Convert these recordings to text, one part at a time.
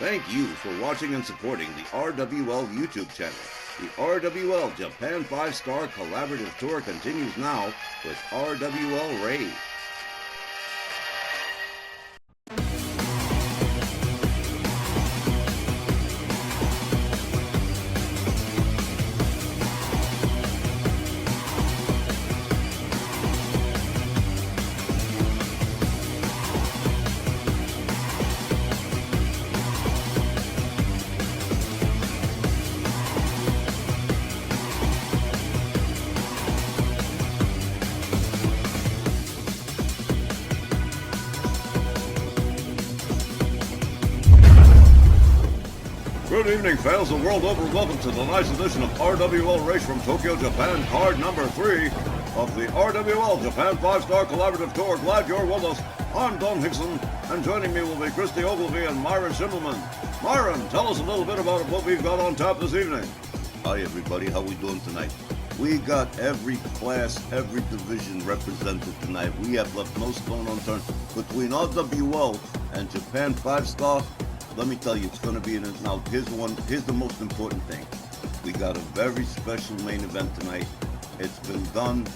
Thank you for watching and supporting the RWL YouTube channel. The RWL Japan 5-Star Collaborative Tour continues now with RWL Rage. Good evening, fans the world over. Welcome to tonight's edition of RWL Race from Tokyo, Japan, card number 3 of the RWL Japan 5-Star Collaborative Tour. Glad you're with us. I'm Don Hickson, and joining me will be Christy Ogilvie and Myron Schimmelman. Myron, tell us a little bit about what we've got on tap this evening. Hi, everybody. How we doing tonight? We got every class, every division represented tonight. We have left no stone unturned. Between RWL and Japan 5-Star, let me tell you, it's going to be now. Here's the most important thing. We got a very special main event tonight. It's been done.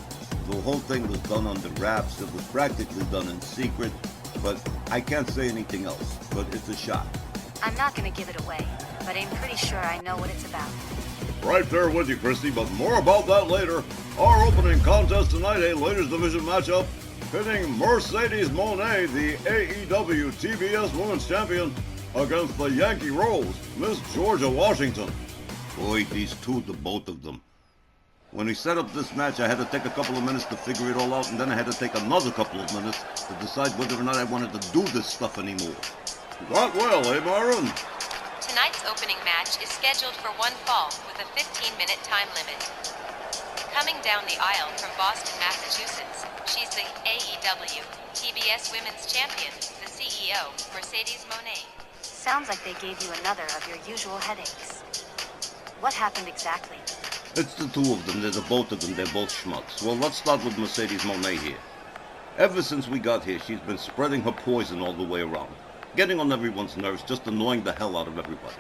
The whole thing was done under wraps. It was practically done in secret, but I can't say anything else. But it's a shot. I'm not going to give it away, but I'm pretty sure I know what it's about. Right there with you, Christy, but more about that later. Our opening contest tonight, a ladies division matchup pitting Mercedes Moné, the AEW TBS Women's Champion, against the Yankee Rose, Miss Georgia Washington. Boy, these two, the both of them. When we set up this match, I had to take a couple of minutes to figure it all out, and then I had to take another couple of minutes to decide whether or not I wanted to do this stuff anymore. Not well, eh, Myron? Tonight's opening match is scheduled for one fall with a 15-minute time limit. Coming down the aisle from Boston, Massachusetts, she's the AEW TBS Women's Champion, the CEO, Mercedes Moné. Sounds like they gave you another of your usual headaches. What happened exactly? It's the two of them. They're the both of them. They're both schmucks. Well, let's start with Mercedes Moné here. Ever since we got here, she's been spreading her poison all the way around. Getting on everyone's nerves, just annoying the hell out of everybody.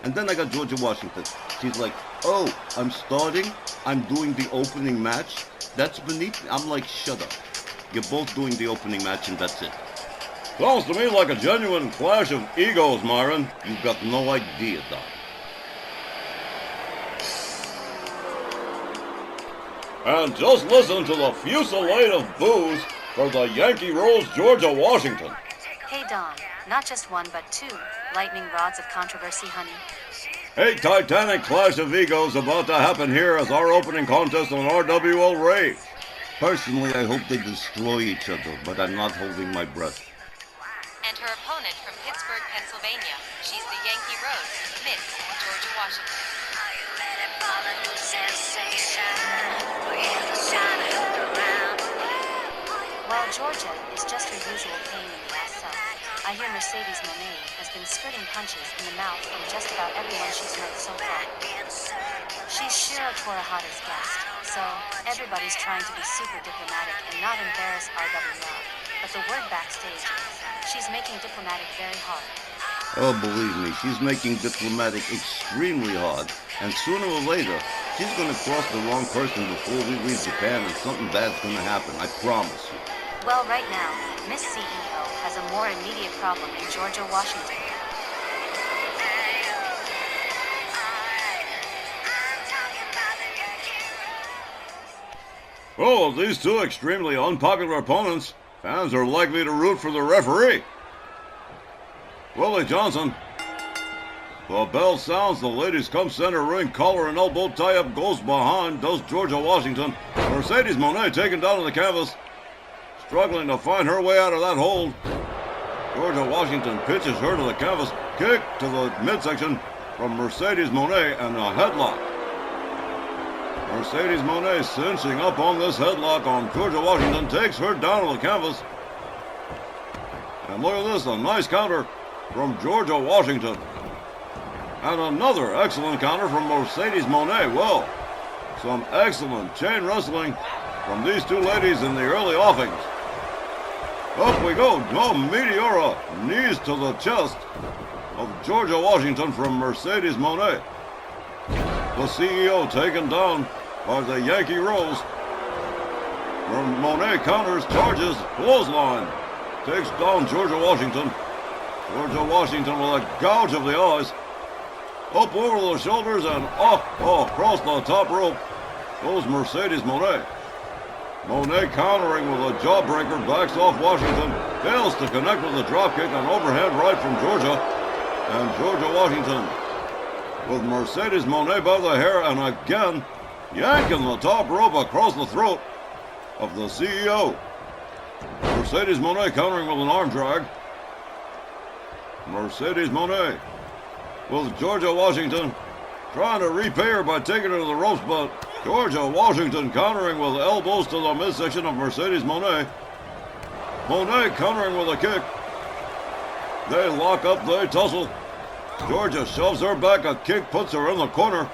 And then I got Georgia Washington. She's like, oh, I'm starting? I'm doing the opening match? That's beneath me? I'm like, shut up. You're both doing the opening match and that's it. Sounds to me like a genuine clash of egos, Myron. You got no idea, Doc. And just listen to the fusillade of boos for the Yankee Rose, Georgia Washington. Hey, Don. Not just one, but two lightning rods of controversy, honey. A titanic clash of egos about to happen here as our opening contest on RWL Rage. Personally, I hope they destroy each other, but I'm not holding my breath. And her opponent from Pittsburgh, Pennsylvania, she's the Yankee Rose, Miss Georgia Washington. While Georgia is just her usual pain in the ass self, I hear Mercedes Moné has been spitting punches in the mouth from just about everyone she's met so far. She's Shiro Torihata's guest, so everybody's trying to be super diplomatic and not embarrass RWL. But the word backstage is, she's making diplomatic very hard. Oh, believe me, she's making diplomatic extremely hard. And sooner or later, she's going to cross the wrong person before we leave Japan and something bad's going to happen, I promise you. Well, right now, Miss CEO has a more immediate problem in Georgia Washington. Oh, these two extremely unpopular opponents, fans are likely to root for the referee. Willie Johnson. The bell sounds, the ladies come center ring, collar and elbow tie-up goes behind, does Georgia Washington. Mercedes Moné taken down to the canvas, struggling to find her way out of that hold. Georgia Washington pitches her to the canvas, kick to the midsection from Mercedes Moné and a headlock. Mercedes Moné cinching up on this headlock on Georgia Washington, takes her down to the canvas. And look at this, a nice counter from Georgia Washington. And another excellent counter from Mercedes Moné. Well, some excellent chain wrestling from these two ladies in the early offings. Up we go. Oh, Meteora. Knees to the chest of Georgia Washington from Mercedes Moné. The CEO taken down by the Yankee Rose. Moné counters, charges, clothesline. Takes down Georgia Washington. Georgia Washington with a gouge of the eyes. Up over the shoulders and across the top rope goes Mercedes Moné. Moné countering with a jawbreaker, backs off Washington, fails to connect with a dropkick, an overhand right from Georgia. And Georgia Washington with Mercedes Moné by the hair and again yanking the top rope across the throat of the CEO. Mercedes Moné countering with an arm drag. Mercedes Moné with Georgia Washington trying to repay her by taking her to the ropes, but Georgia Washington countering with elbows to the midsection of Mercedes Moné. Moné countering with a kick. They lock up, they tussle. Georgia shoves her back, a kick puts her in the corner.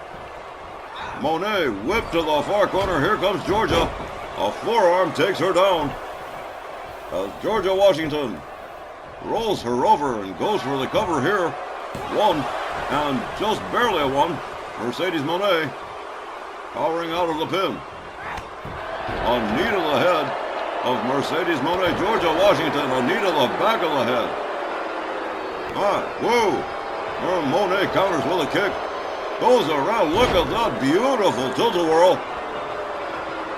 Moné whipped to the far corner, here comes Georgia. A forearm takes her down. As Georgia Washington rolls her over and goes for the cover here. One, and just barely a one. Mercedes Moné powering out of the pin. A knee to the head of Mercedes Moné. Georgia Washington, a knee to the back of the head. Whoa! Moné counters with a kick. Goes around. Look at that beautiful tilt-a-whirl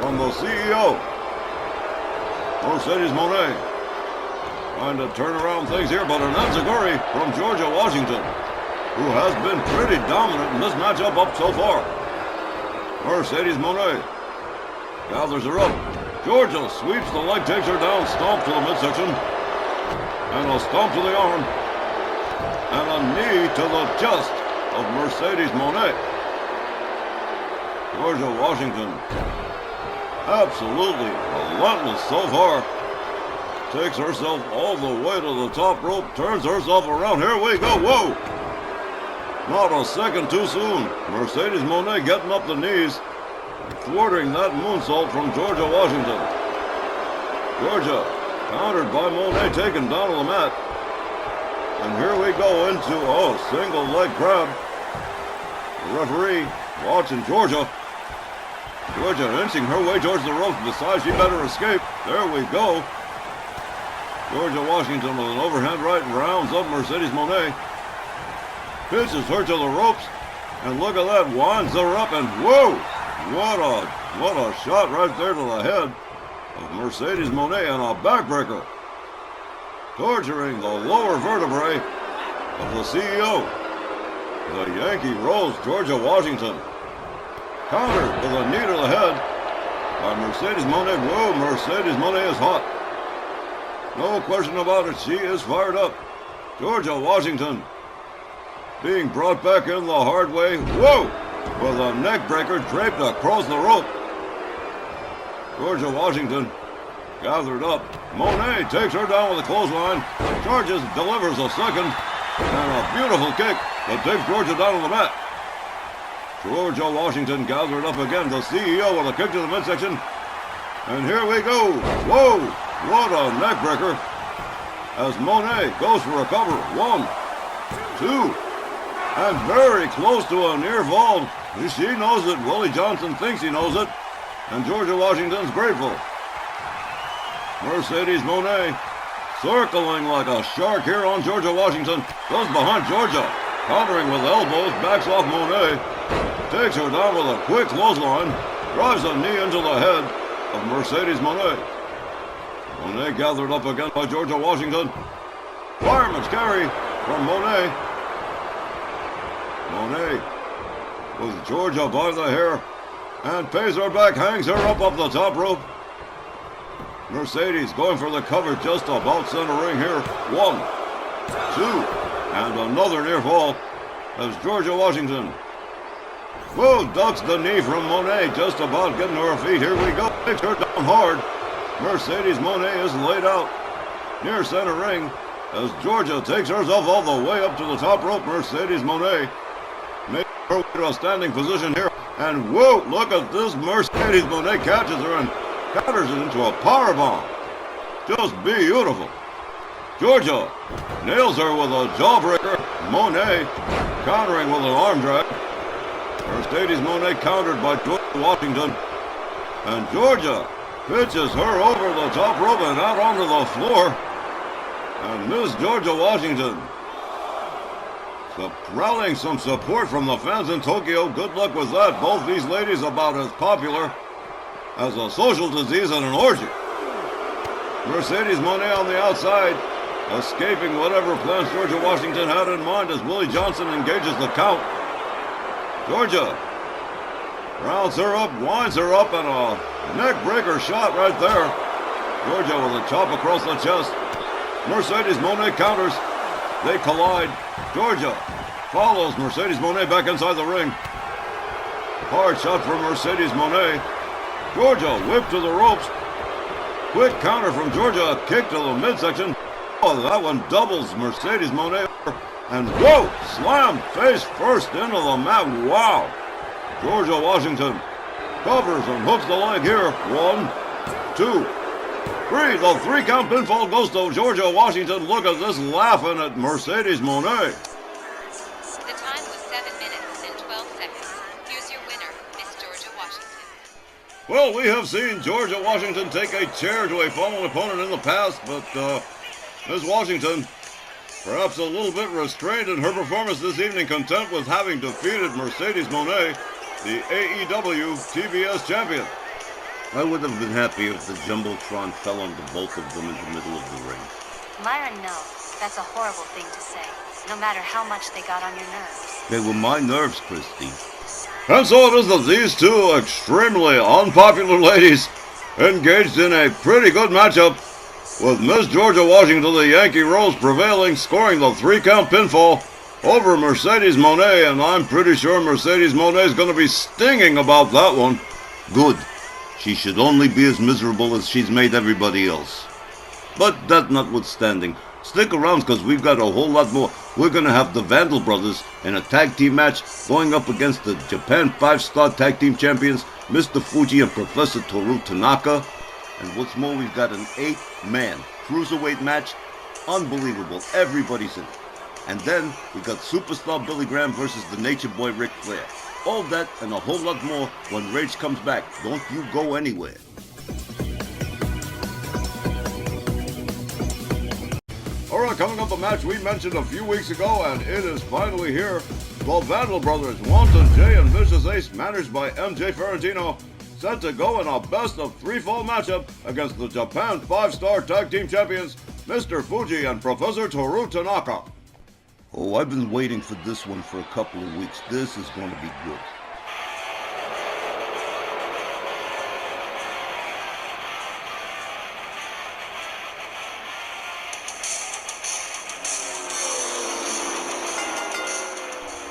from the CEO. Mercedes Moné trying to turn around things here, but an enziguri from Georgia Washington, who has been pretty dominant in this matchup up so far. Mercedes Moné gathers her up. Georgia sweeps the leg, takes her down, stomp to the midsection, and a stomp to the arm, and a knee to the chest of Mercedes Moné. Georgia Washington, absolutely relentless so far. Takes herself all the way to the top rope, turns herself around. Here we go. Whoa! Not a second too soon. Mercedes Moné getting up the knees, thwarting that moonsault from Georgia Washington. Georgia countered by Moné, taken down to the mat. And here we go into a single leg grab. The referee watching Georgia. Georgia inching her way towards the ropes. Besides, she better escape. There we go. Georgia Washington with an overhand right rounds up Mercedes Moné. Pitches her to the ropes. And look at that. Winds her up and whoa! What a shot right there to the head of Mercedes Moné and a backbreaker. Torturing the lower vertebrae of the CEO. The Yankee Rose, Georgia Washington. Countered with a knee to the head by Mercedes Moné. Whoa, Mercedes Moné is hot. No question about it, she is fired up. Georgia Washington being brought back in the hard way. Whoa! With a neck breaker draped across the rope. Georgia Washington gathered up. Moné takes her down with a clothesline. Charges, delivers a second. And a beautiful kick that takes Georgia down on the mat. Georgia Washington gathered up again. The CEO with a kick to the midsection. And here we go. Whoa! What a neck breaker. As Moné goes for a cover. 1, 2, and very close to a near fall. She knows it. Willie Johnson thinks he knows it. And Georgia Washington's grateful. Mercedes Moné circling like a shark here on Georgia Washington. Goes behind Georgia. Countering with elbows. Backs off Moné. Takes her down with a quick clothesline. Drives a knee into the head of Mercedes Moné. Moné gathered up again by Georgia Washington. Fireman's carry from Moné. Moné with Georgia by the hair and pays her back, hangs her up the top rope. Mercedes going for the cover just about center ring here. 1, 2, and another near fall as Georgia Washington ducks the knee from Moné, just about getting to her feet. Here we go. Takes her down hard. Mercedes Moné is laid out near center ring as Georgia takes herself all the way up to the top rope. Mercedes Moné makes her way to a standing position here. And whoa, look at this. Mercedes Moné catches her and counters it into a powerbomb. Just beautiful. Georgia nails her with a jawbreaker. Monet countering with an arm drag. Mercedes Moné countered by Georgia Washington. And Georgia pitches her over the top rope and out onto the floor. And Miss Georgia Washington rallying some support from the fans in Tokyo. Good luck with that. Both these ladies about as popular as a social disease and an orgy. Mercedes Moné on the outside, escaping whatever plans Georgia Washington had in mind as Willie Johnson engages the count. Georgia rounds her up, winds her up, and a neck breaker shot right there. Georgia with a chop across the chest. Mercedes Moné counters. They collide. Georgia follows Mercedes Moné back inside the ring. Hard shot from Mercedes Moné. Georgia whipped to the ropes. Quick counter from Georgia. A kick to the midsection. Oh, that one doubles Mercedes Moné. And whoa! Slammed face first into the mat. Wow! Georgia Washington covers and hooks the leg here. 1, 2, 3. The 3-count pinfall goes to Georgia Washington. Look at this laughing at Mercedes Moné. The time was 7 minutes and 12 seconds. Here's your winner, Miss Georgia Washington. Well, we have seen Georgia Washington take a chair to a fallen opponent in the past, but Miss Washington, perhaps a little bit restrained in her performance this evening, content with having defeated Mercedes Moné, the AEW TBS champion. I would have been happy if the Jumbotron fell on the both of them in the middle of the ring. Myron, no. That's a horrible thing to say, no matter how much they got on your nerves. They were my nerves, Christy. And so it is that these two extremely unpopular ladies engaged in a pretty good matchup, with Miss Georgia Washington, the Yankee Rose, prevailing, scoring the 3-count pinfall over Mercedes Moné, and I'm pretty sure Mercedes Moné is going to be stinging about that one. Good. She should only be as miserable as she's made everybody else. But that notwithstanding, stick around because we've got a whole lot more. We're going to have the Vandal Brothers in a tag team match going up against the Japan 5-star tag team champions, Mr. Fuji and Professor Toru Tanaka. And what's more, we've got an 8-man cruiserweight match. Unbelievable. Everybody's in it. And then we got Superstar Billy Graham versus the Nature Boy Ric Flair. All that and a whole lot more when Rage comes back. Don't you go anywhere. Alright, coming up, a match we mentioned a few weeks ago, and it is finally here. The Vandal Brothers, Wanton Jay and Vicious Ace, managed by MJ Ferrantino, set to go in a best-of-3 fall matchup against the Japan 5-star tag team champions, Mr. Fuji and Professor Toru Tanaka. Oh, I've been waiting for this one for a couple of weeks. This is going to be good.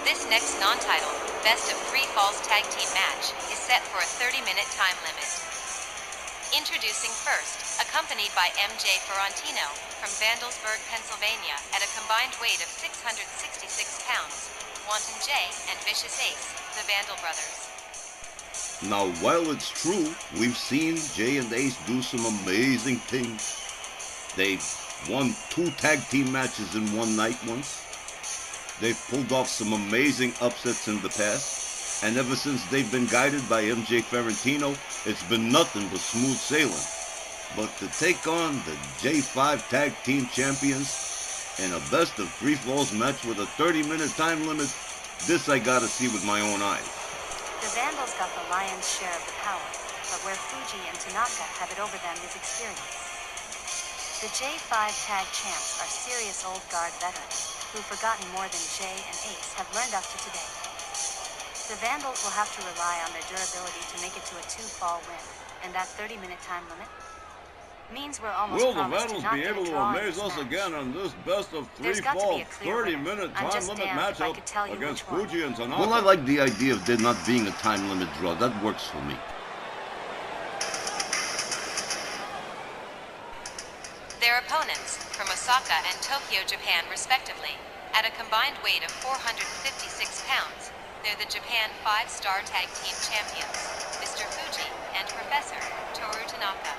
This next non-title, Best of 3 Falls Tag Team match is set for a 30-minute time limit. Introducing first, accompanied by MJ Ferrantino from Vandalsburg, Pennsylvania, at a combined weight of 666 pounds, Wanton Jay and Vicious Ace, the Vandal Brothers. Now, while it's true, we've seen Jay and Ace do some amazing things. They won 2 tag team matches in one night once. They've pulled off some amazing upsets in the past. And ever since they've been guided by MJ Ferrantino, it's been nothing but smooth sailing. But to take on the J5 Tag Team Champions in a best of 3 falls match with a 30-minute time limit, this I gotta see with my own eyes. The Vandals got the lion's share of the power, but where Fuji and Tanaka have it over them is experience. The J5 Tag Champs are serious old guard veterans, who've forgotten more than Jay and Ace have learned up to today. The Vandals will have to rely on their durability to make it to a 2-fall win, and that 30-minute time limit means we're almost Will the promised Vandals to not be get able a to draw in amaze this us match. again on this best of 3 There's got to fall be a clear winner. 30-minute I'm time just limit damned if I matchup could tell you against which one. Fuji and Tanaka? Well, I like the idea of there not being a time limit draw. That works for me. Their opponents, from Osaka and Tokyo, Japan, respectively, at a combined weight of 456 pounds, they're the Japan 5-star tag team champions, Mr. Fuji and Professor Toru Tanaka.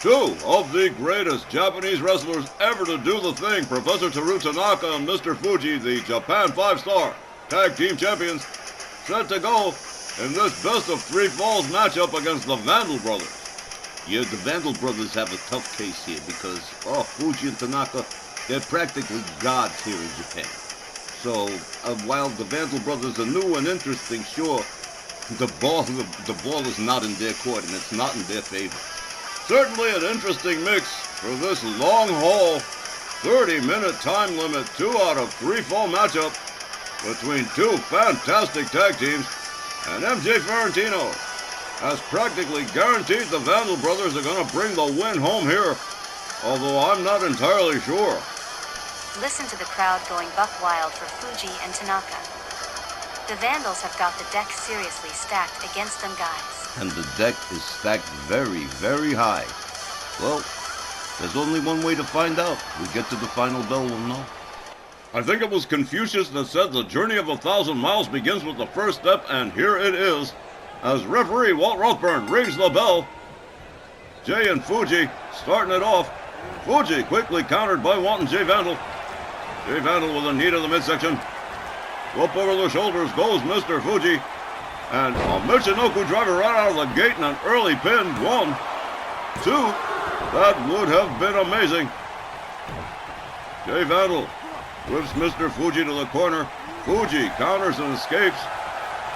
Two of the greatest Japanese wrestlers ever to do the thing, Professor Toru Tanaka and Mr. Fuji, the Japan 5-star tag team champions, set to go in this best of 3 falls matchup against the Vandal brothers. Yeah, the Vandal brothers have a tough case here because, Fuji and Tanaka, they're practically gods here in Japan. So, while the Vandal brothers are new and interesting, sure, the ball is not in their court and it's not in their favor. Certainly an interesting mix for this long haul, 30-minute time limit, 2 out of 3 fall matchup between 2 fantastic tag teams, and MJ Ferrantino has practically guaranteed the Vandal brothers are going to bring the win home here, although I'm not entirely sure. Listen to the crowd going buck wild for Fuji and Tanaka. The Vandals have got the deck seriously stacked against them guys. And the deck is stacked very, very high. Well, there's only one way to find out. We get to the final bell, we'll know. I think it was Confucius that said the journey of 1,000 miles begins with the first step, and here it is, as referee Walt Rothburn rings the bell. Jay and Fuji starting it off. Fuji quickly countered by Wanton Jay Vandal. Jay Vandal with a knee to the midsection. Up over the shoulders goes Mr. Fuji. And a Michinoku driver right out of the gate and an early pin. 1, 2. That would have been amazing. Jay Vandal whips Mr. Fuji to the corner. Fuji counters and escapes.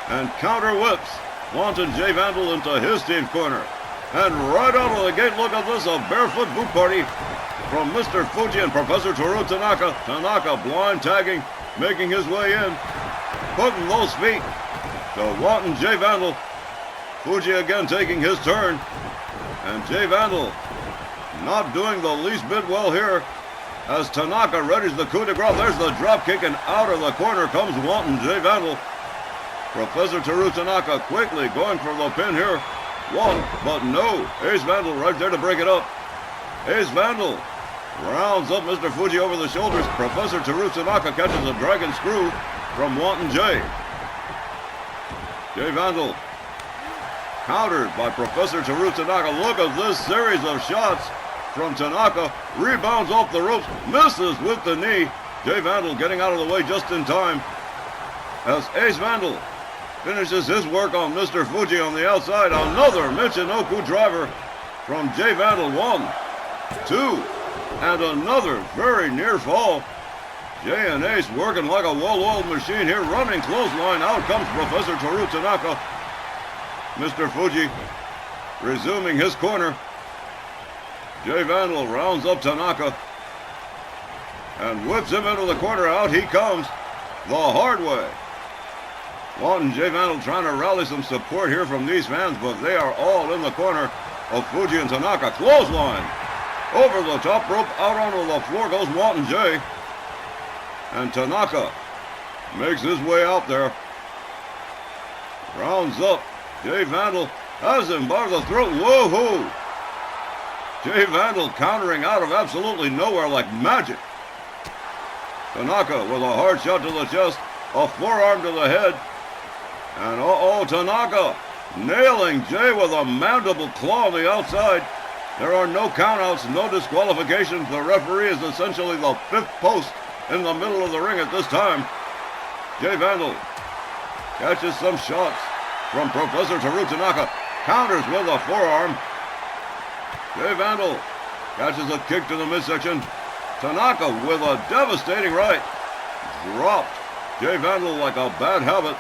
And counter whips Wanton Jay Vandal into his team's corner. And right out of the gate, look at this, a barefoot boot party from Mr. Fuji and Professor Toru Tanaka. Tanaka blind tagging, making his way in, putting those feet to Wanton Jay Vandal. Fuji again taking his turn. And Jay Vandal not doing the least bit well here as Tanaka readies the coup de grace. There's the drop kick, and out of the corner comes Wanton Jay Vandal. Professor Toru Tanaka quickly going for the pin here. 1, but no. Ace Vandal right there to break it up. Ace Vandal rounds up Mr. Fuji over the shoulders. Professor Toru Tanaka catches a dragon screw from Wanton Jay. Jay Vandal countered by Professor Toru Tanaka. Look at this series of shots from Tanaka. Rebounds off the ropes. Misses with the knee. Jay Vandal getting out of the way just in time as Ace Vandal finishes his work on Mr. Fuji on the outside. Another Michinoku driver from Jay Vandal. 1, 2, and another very near fall. Jay and Ace working like a well-oiled machine here. Running clothesline. Out comes Professor Toru Tanaka. Mr. Fuji resuming his corner. Jay Vandal rounds up Tanaka and whips him into the corner. Out he comes the hard way. Wanton Jay Vandal trying to rally some support here from these fans, but they are all in the corner of Fuji and Tanaka. Clothesline. Over the top rope, out onto the floor goes Wanton Jay. And Tanaka makes his way out there. Rounds up. Jay Vandal has him by the throat. Woohoo! Jay Vandal countering out of absolutely nowhere like magic. Tanaka with a hard shot to the chest, a forearm to the head. And Tanaka nailing Jay with a mandible claw on the outside. There are no countouts, no disqualifications. The referee is essentially the 5th post in the middle of the ring at this time. Jay Vandal catches some shots from Professor Toru Tanaka. Counters with a forearm. Jay Vandal catches a kick to the midsection. Tanaka with a devastating right. Dropped Jay Vandal like a bad habit.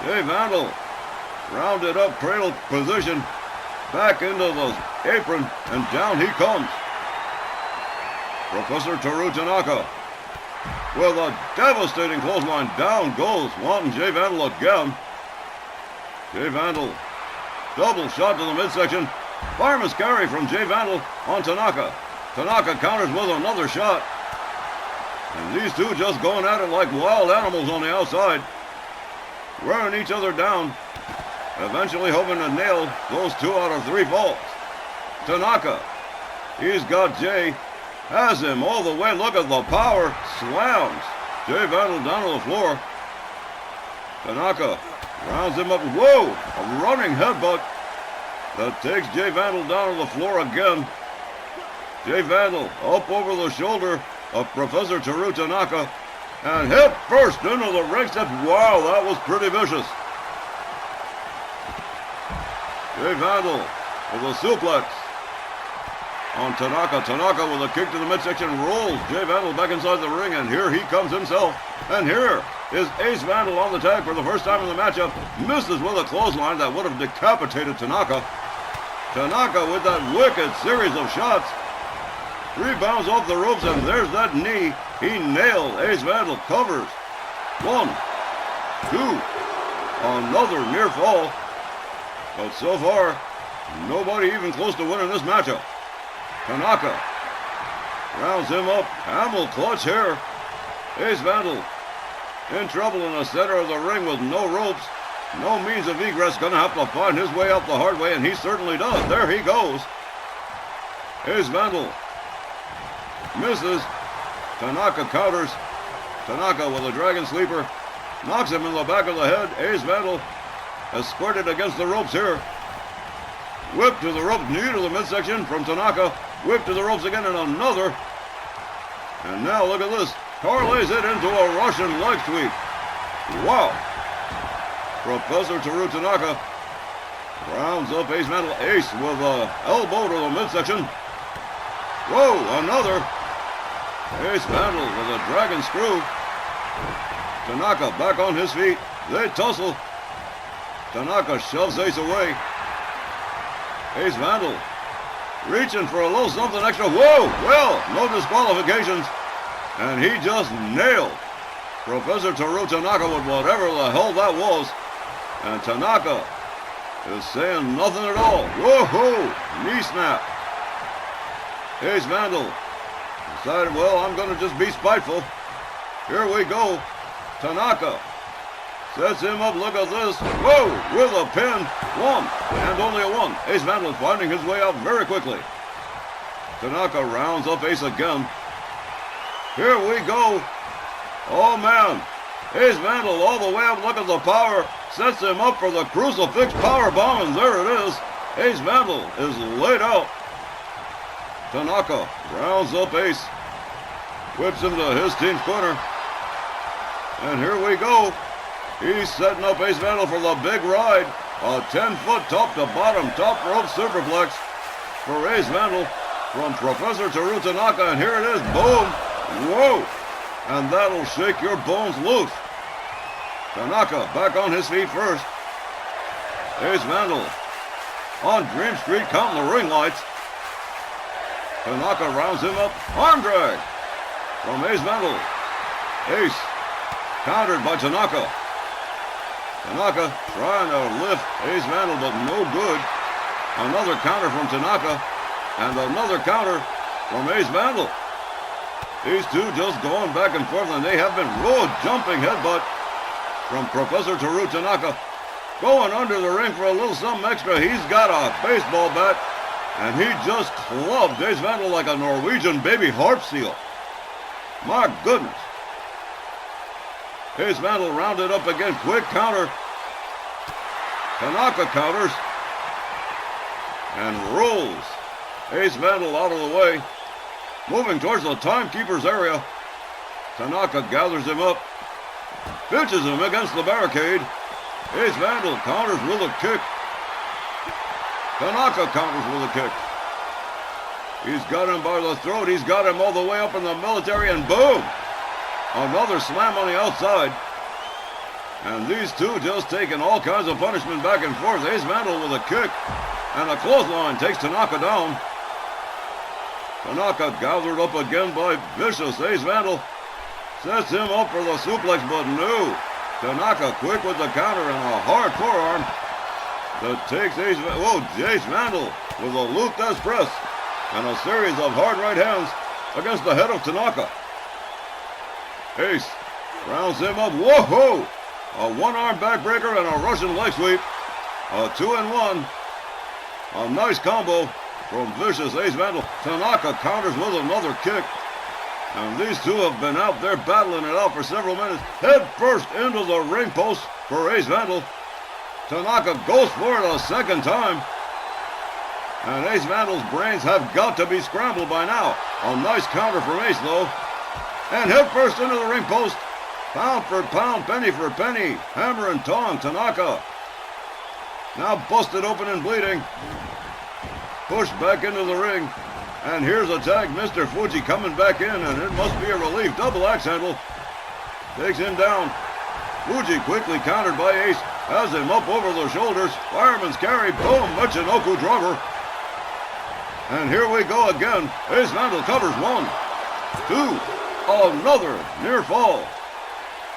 Jay Vandal rounded up cradle position. Back into the apron, and down he comes. Professor Toru Tanaka with a devastating clothesline. Down goes Wanton Jay Vandal again. Jay Vandal, double shot to the midsection. Fireman's carry from Jay Vandal on Tanaka. Tanaka counters with another shot. And these two just going at it like wild animals on the outside. Wearing each other down. Eventually hoping to nail those 2 out of 3 falls. Tanaka, he's got Jay. Has him all the way. Look at the power. Slams Jay Vandal down to the floor. Tanaka rounds him up. Whoa! A running headbutt. that takes Jay Vandal down to the floor again. Jay Vandal up over the shoulder of Professor Toru Tanaka and hit first into the ring steps. Wow, that was pretty vicious. Jay Vandal with a suplex on Tanaka. Tanaka with a kick to the midsection rolls Jay Vandal back inside the ring, and here he comes himself. And here is Ace Vandal on the tag for the first time in the matchup. Misses with a clothesline that would have decapitated Tanaka. Tanaka with that wicked series of shots. Rebounds off the ropes, and there's that knee. He nailed Ace Vandal. Covers. 1, 2. Another near fall. But so far, nobody even close to winning this matchup. Tanaka rounds him up. Camel clutch here. Ace Vandal in trouble in the center of the ring with no ropes. No means of egress. Gonna have to find his way out the hard way, and he certainly does. There he goes. Ace Vandal misses. Tanaka counters. Tanaka with a dragon sleeper. Knocks him in the back of the head. Ace Vandal has squirted against the ropes here. Whip to the ropes, knee to the midsection from Tanaka. Whip to the ropes again, and another. And now look at this. Parlays it into a Russian leg sweep. Wow. Professor Toru Tanaka rounds up Ace Vandal. Ace with an elbow to the midsection. Whoa, another. Ace Vandal with a dragon screw. Tanaka back on his feet. They tussle. Tanaka shoves Ace away. Ace Vandal reaching for a little something extra. Whoa! Well, no disqualifications. And he just nailed Professor Toru Tanaka with whatever the hell that was. And Tanaka is saying nothing at all. Whoa-ho! Knee snap. Ace Vandal decided, well, I'm going to just be spiteful. Here we go. Tanaka sets him up. Look at this. Whoa! With a pin. 1, and only a 1. Ace Vandal finding his way out very quickly. Tanaka rounds up Ace again. Here we go. Oh, man. Ace Vandal all the way up. Look at the power. Sets him up for the crucifix power bomb, and there it is. Ace Vandal is laid out. Tanaka rounds up Ace. Whips him to his team's corner. And here we go. He's setting up Ace Vandal for the big ride. A 10-foot top-to-bottom top rope superplex for Ace Vandal from Professor Toru Tanaka. And here it is. Boom. Whoa. And that'll shake your bones loose. Tanaka back on his feet first. Ace Vandal on Dream Street counting the ring lights. Tanaka rounds him up. Arm drag from Ace Vandal. Ace countered by Tanaka. Tanaka trying to lift Ace Vandal, but no good. Another counter from Tanaka, and another counter from Ace Vandal. These two just going back and forth, and they have been road jumping headbutt from Professor Toru Tanaka. Going under the ring for a little something extra. He's got a baseball bat, and he just clubbed Ace Vandal like a Norwegian baby harp seal. My goodness. Ace Vandal rounded up again. Quick counter. Tanaka counters. And rolls Ace Vandal out of the way. Moving towards the timekeeper's area. Tanaka gathers him up. Pitches him against the barricade. Ace Vandal counters with a kick. Tanaka counters with a kick. He's got him by the throat. He's got him all the way up in the military, and boom! Another slam on the outside. And these two just taking all kinds of punishment back and forth. Ace Vandal with a kick. And a clothesline takes Tanaka down. Tanaka gathered up again by vicious Ace Vandal. Sets him up for the suplex, but no. Tanaka quick with the counter and a hard forearm that takes Ace Vandal with a Luthes press and a series of hard right hands against the head of Tanaka. Ace rounds him up. Whoa-ho! A one-arm backbreaker and a Russian leg sweep. A 2-in-1. A nice combo from vicious Ace Vandal. Tanaka counters with another kick. And these two have been out there battling it out for several minutes. Head first into the ring post for Ace Vandal. Tanaka goes for it a second time. And Ace Vandal's brains have got to be scrambled by now. A nice counter from Ace, though. And head first into the ring post. Pound for pound, penny for penny. Hammer and tongue, Tanaka. Now busted open and bleeding. Pushed back into the ring. And here's a tag, Mr. Fuji coming back in, and it must be a relief. Double axe handle. Takes him down. Fuji quickly countered by Ace. Has him up over the shoulders. Fireman's carry. Boom. Michinoku driver. And here we go again. Ace Vandal covers 1, 2. Another near fall.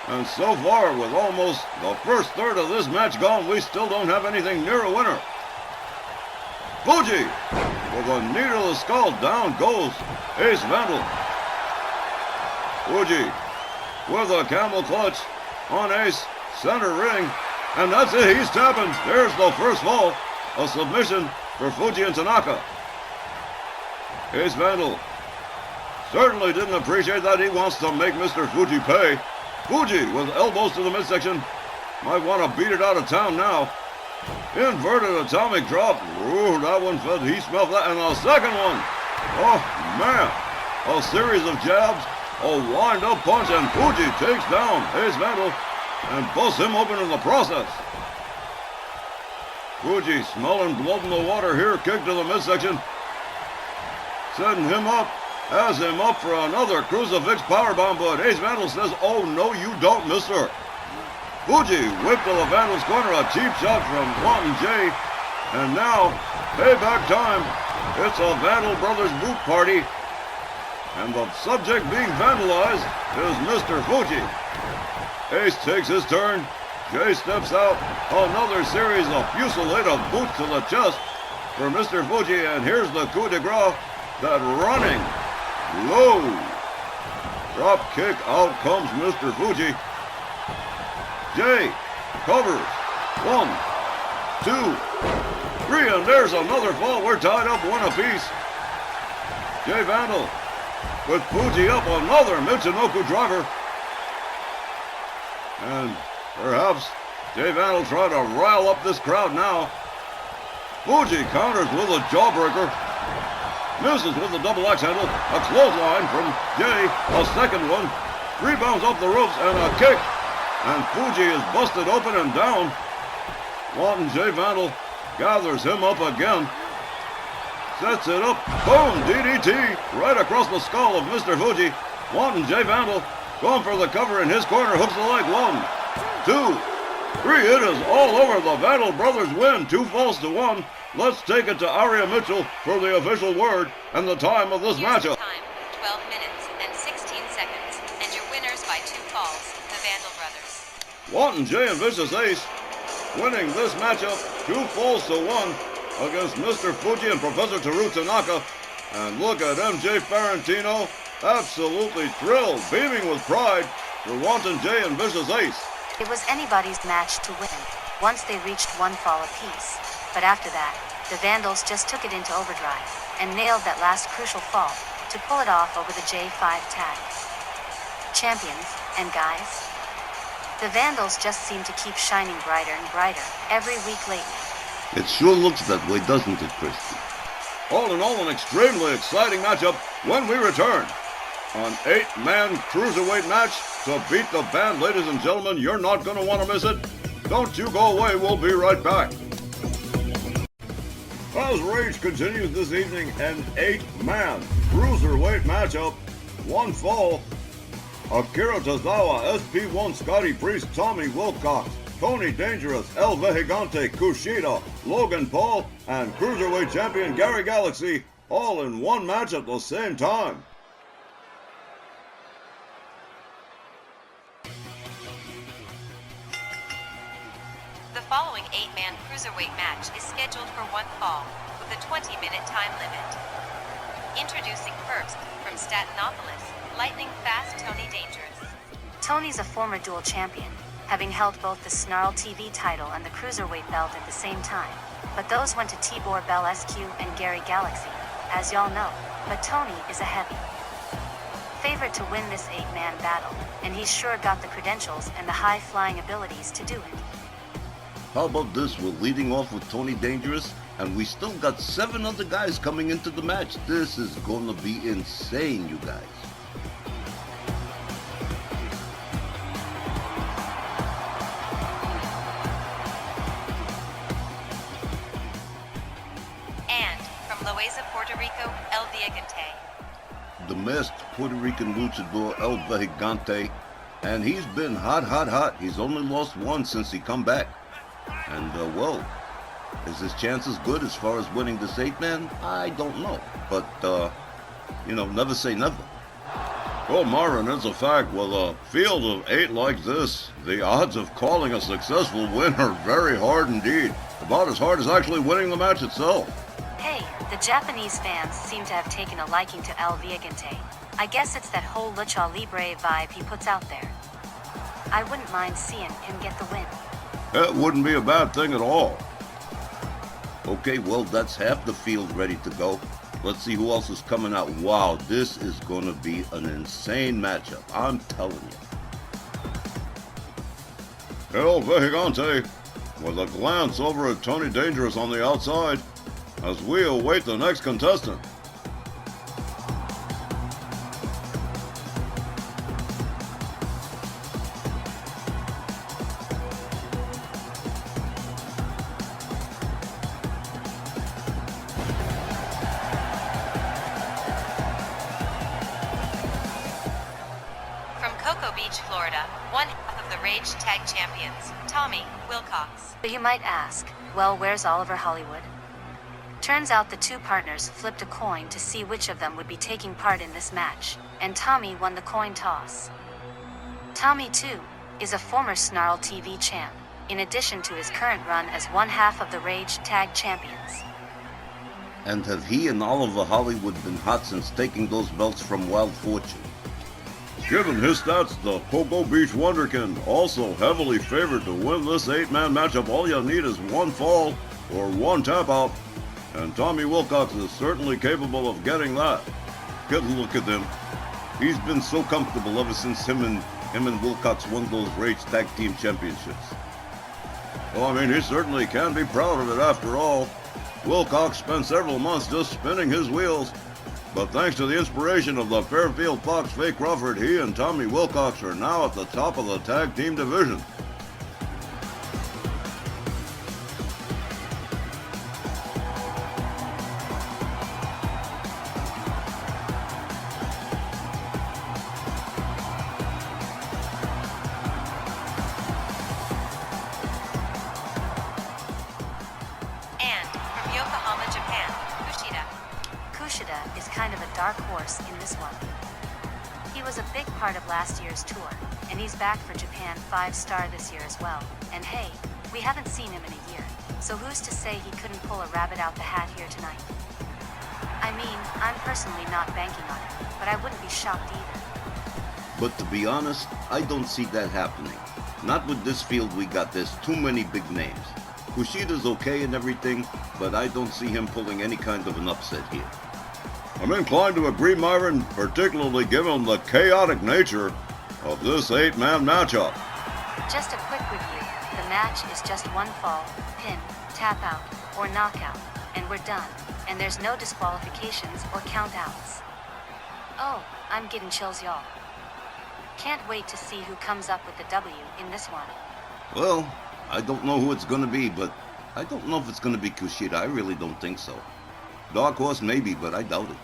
And so far, with almost the first third of this match gone, we still don't have anything near a winner. Fuji with a knee to the skull. Down goes Ace Vandal. Fuji with a camel clutch on Ace. Center ring. And that's it. He's tapping. There's the first fall. A submission for Fuji and Tanaka. Ace Vandal certainly didn't appreciate that. He wants to make Mr. Fuji pay. Fuji with elbows to the midsection. Might want to beat it out of town now. Inverted atomic drop. Ooh, that one felt. He smelled that. And a second one. Oh, man. A series of jabs. A wind-up punch. And Fuji takes down Ace Vandal and busts him open in the process. Fuji smelling blood in the water here. Kick to the midsection. Setting him up. Has him up for another crucifix powerbomb, but Ace Vandal says, "Oh, no, you don't, mister." Fuji whipped to the Vandal's corner, a cheap shot from Wanton J. And now, payback time. It's a Vandal Brothers boot party. And the subject being vandalized is Mr. Fuji. Ace takes his turn. Jay steps out. Another series of fusillade of boots to the chest for Mr. Fuji. And here's the coup de grace. That running low drop kick. Out comes Mr. Fuji. Jay covers 1, 2, 3, and there's another fall. We're tied up 1 apiece. Jay Vandal with Fuji up. Another Michinoku driver. And perhaps Jay Vandal trying to rile up this crowd now. Fuji counters with a jawbreaker. Misses with the double axe handle. A clothesline from Jay. A second one. Rebounds off the ropes and a kick. And Fuji is busted open and down. Wanton Jay Vandal gathers him up again. Sets it up. Boom! DDT right across the skull of Mr. Fuji. Wanton Jay Vandal going for the cover in his corner. Hooks the leg. 1, 2, 3. It is all over. The Vandal Brothers win. 2 falls to 1. Let's take it to Aria Mitchell for the official word and the time of this matchup. Time, 12 minutes and 16 seconds. And your winners by 2 falls, the Vandal Brothers. Wanton Jay and Vicious Ace winning this matchup 2 falls to 1 against Mr. Fuji and Professor Teru Tanaka. And look at MJ Farentino, absolutely thrilled, beaming with pride for Wanton Jay and Vicious Ace. It was anybody's match to win once they reached 1 fall apiece. But after that, the Vandals just took it into overdrive and nailed that last crucial fall to pull it off over the J5 tag. Champions and guys, the Vandals just seem to keep shining brighter and brighter every week lately. It sure looks that way, doesn't it, Christy? All in all, an extremely exciting matchup when we return. An 8-man cruiserweight match to beat the band, ladies and gentlemen. You're not going to want to miss it. Don't you go away. We'll be right back. As Rage continues this evening, an 8-man cruiserweight matchup. 1 fall. Akira Tozawa, SP1 Scotty Priest, Tommy Wilcox, Tony Dangerous, El Vejigante, Kushida, Logan Paul, and Cruiserweight Champion Gary Galaxy, all in one match at the same time. The following 8-man cruiserweight match is scheduled for 1 fall, with a 20-minute time limit. Introducing first, from Statinopolis, lightning fast Tony Dangerous. Tony's a former dual champion, having held both the Snarl TV title and the Cruiserweight belt at the same time. But those went to Tibor Bell SQ and Gary Galaxy, as y'all know. But Tony is a heavy favorite to win this 8-man battle, and he's sure got the credentials and the high-flying abilities to do it. How about this? We're leading off with Tony Dangerous. And we still got 7 other guys coming into the match. This is gonna be insane, you guys. And from Loaiza, Puerto Rico, El Villagante. The masked Puerto Rican luchador El Vejigante, and he's been hot. He's only lost once since he come back. And, well, is his chances good as far as winning this 8-man? I don't know. But, never say never. Well, Myron, it's a fact. With a field of 8 like this, the odds of calling a successful win are very hard indeed. About as hard as actually winning the match itself. Hey, the Japanese fans seem to have taken a liking to El Villagante. I guess it's that whole lucha libre vibe he puts out there. I wouldn't mind seeing him get the win. That wouldn't be a bad thing at all. Okay, well, that's half the field ready to go. Let's see who else is coming out. Wow, this is going to be an insane matchup. I'm telling you. El Vejigante, with a glance over at Tony Dangerous on the outside, as we await the next contestant. From Cocoa Beach, Florida, one half of the Rage Tag Champions, Tommy Wilcox. But you might ask, well, where's Oliver Hollywood? Turns out the 2 partners flipped a coin to see which of them would be taking part in this match, and Tommy won the coin toss. Tommy, too, is a former Snarl TV champ, in addition to his current run as one half of the Rage Tag Champions. And have he and Oliver Hollywood been hot since taking those belts from Wild Fortune? Given his stats, the Cocoa Beach Wonderkin, also heavily favored to win this 8-man matchup. All you need is 1 fall or 1 tap out, and Tommy Wilcox is certainly capable of getting that. Good look at him. He's been so comfortable ever since him and Wilcox won those Rage Tag Team Championships. Well, I mean, he certainly can be proud of it after all. Wilcox spent several months just spinning his wheels, but thanks to the inspiration of the Fairfield Fox Faye Crawford, he and Tommy Wilcox are now at the top of the tag team division. And from Yokohama, Japan, Kushida. Kushida is kind of a dark horse in this one. He was a big part of last year's tour, and he's back for Japan 5-star this year as well. And hey, we haven't seen him in a year, so who's to say he couldn't pull a rabbit out the hat here tonight? I mean, I'm personally not banking on it, but I wouldn't be shocked either. But to be honest, I don't see that happening. Not with this field we got. There's too many big names. Kushida's okay and everything, but I don't see him pulling any kind of an upset here. I'm inclined to agree, Myron, particularly given the chaotic nature of this 8-man matchup. Just a quick review. The match is just 1 fall, pin, tap out, or knockout, and we're done. And there's no disqualifications or countouts. Oh, I'm getting chills, y'all. Can't wait to see who comes up with the W in this one. Well, I don't know who it's gonna be, but I don't know if it's gonna be Kushida. I really don't think so. Dark Horse maybe, but I doubt it.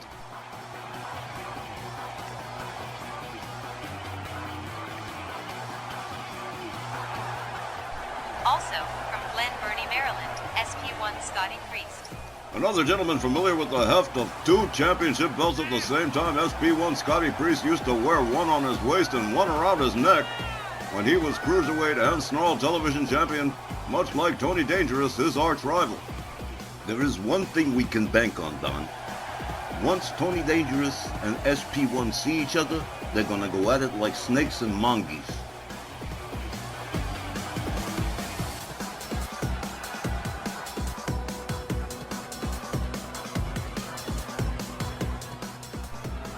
Also, from Glen Burnie, Maryland, SP1 Scotty Priest. Another gentleman familiar with the heft of 2 championship belts at the same time, SP1 Scotty Priest used to wear one on his waist and one around his neck when he was Cruiserweight and Snarl Television Champion, much like Tony Dangerous, his arch rival. There is one thing we can bank on, Don. Once Tony Dangerous and SP1 see each other, they're gonna go at it like snakes and monkeys.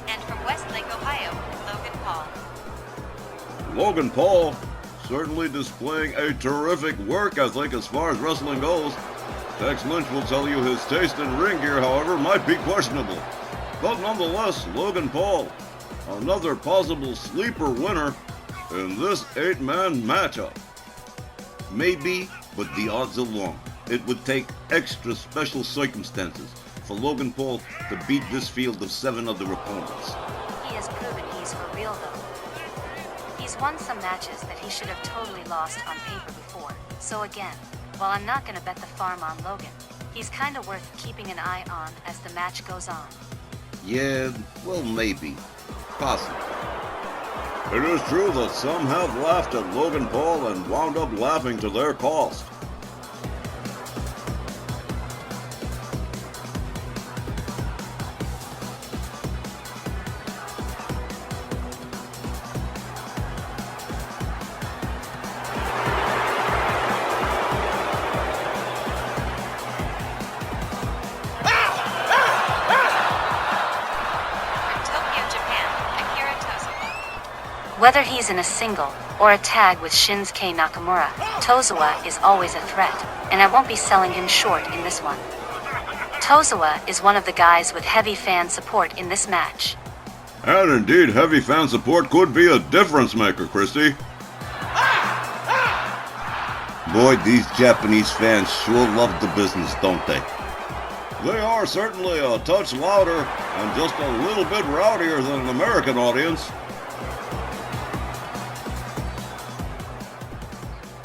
And from Westlake, Ohio, Logan Paul. Logan Paul certainly displaying a terrific work ethic as far as wrestling goes. Tex Lynch will tell you his taste in ring gear, however, might be questionable. But nonetheless, Logan Paul, another possible sleeper winner in this 8-man matchup. Maybe, but the odds are long. It would take extra special circumstances for Logan Paul to beat this field of 7 other opponents. He has proven he's for real though. He's won some matches that he should have totally lost on paper before. So again, while I'm not gonna bet the farm on Logan, he's kinda worth keeping an eye on as the match goes on. Yeah, well, maybe. Possibly. It is true that some have laughed at Logan Paul and wound up laughing to their cost. Whether he's in a single or a tag with Shinsuke Nakamura, Tozawa is always a threat, and I won't be selling him short in this one. Tozawa is one of the guys with heavy fan support in this match. And indeed, heavy fan support could be a difference maker, Christy. Boy, these Japanese fans sure love the business, don't they? They are certainly a touch louder and just a little bit rowdier than an American audience.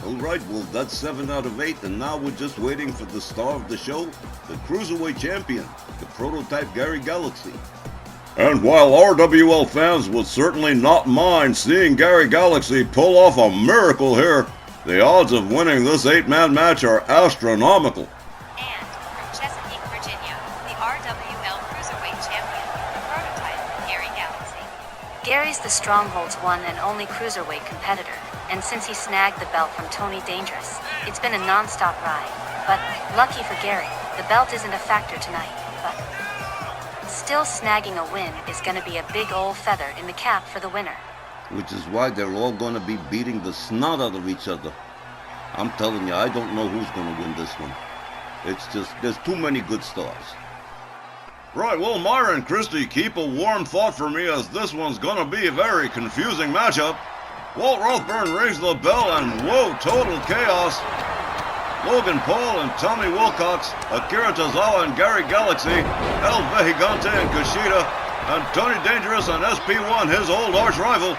Alright, well, that's 7 out of 8, and now we're just waiting for the star of the show, the Cruiserweight Champion, the prototype Gary Galaxy. And while RWL fans would certainly not mind seeing Gary Galaxy pull off a miracle here, the odds of winning this 8-man match are astronomical. And from Chesapeake, Virginia, the RWL Cruiserweight Champion, the prototype Gary Galaxy. Gary's the Stronghold's one and only Cruiserweight competitor, and since he snagged the belt from Tony Dangerous, it's been a non-stop ride. But, lucky for Gary, the belt isn't a factor tonight, but still snagging a win is gonna be a big old feather in the cap for the winner. Which is why they're all gonna be beating the snot out of each other. I'm telling you, I don't know who's gonna win this one. It's just, there's too many good stars. Right, well, Myra and Christy, keep a warm thought for me as this one's gonna be a very confusing matchup. Walt Rothburn rings the bell and whoa, total chaos. Logan Paul and Tommy Wilcox, Akira Tozawa and Gary Galaxy, El Vejigante and Kushida, and Tony Dangerous and SP1, his old arch rival,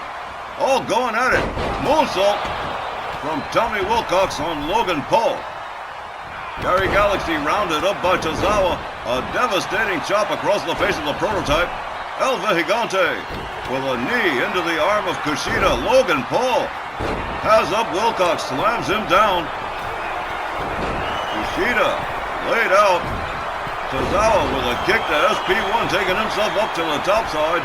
all going at it. Moonsault from Tommy Wilcox on Logan Paul. Gary Galaxy rounded up by Tozawa, a devastating chop across the face of the prototype. El Vejigante with a knee into the arm of Kushida. Logan Paul has up Wilcox, slams him down. Kushida laid out. Tozawa with a kick to SP1, taking himself up to the top side.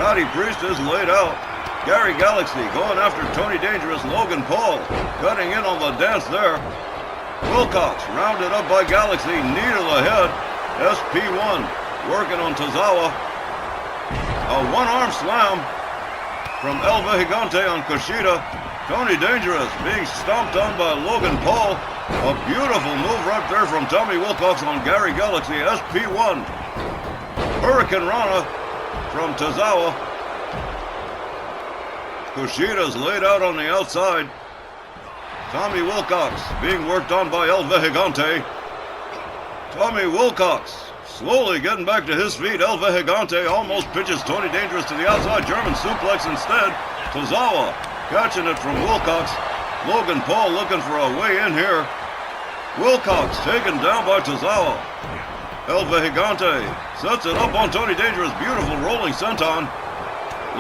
Scotty Priest is laid out. Gary Galaxy going after Tony Dangerous. Logan Paul cutting in on the dance there. Wilcox rounded up by Galaxy, knee to the head. SP1 working on Tozawa. A one-arm slam from El Vejigante on Kushida. Tony Dangerous being stomped on by Logan Paul. A beautiful move right there from Tommy Wilcox on Gary Galaxy. SP1. Hurricane Rana from Tozawa. Kushida's laid out on the outside. Tommy Wilcox being worked on by El Vejigante. Tommy Wilcox slowly getting back to his feet. El Vejigante almost pitches Tony Dangerous to the outside. German suplex instead. Tozawa catching it from Wilcox. Logan Paul looking for a way in here. Wilcox taken down by Tozawa. El Vejigante sets it up on Tony Dangerous. Beautiful rolling senton.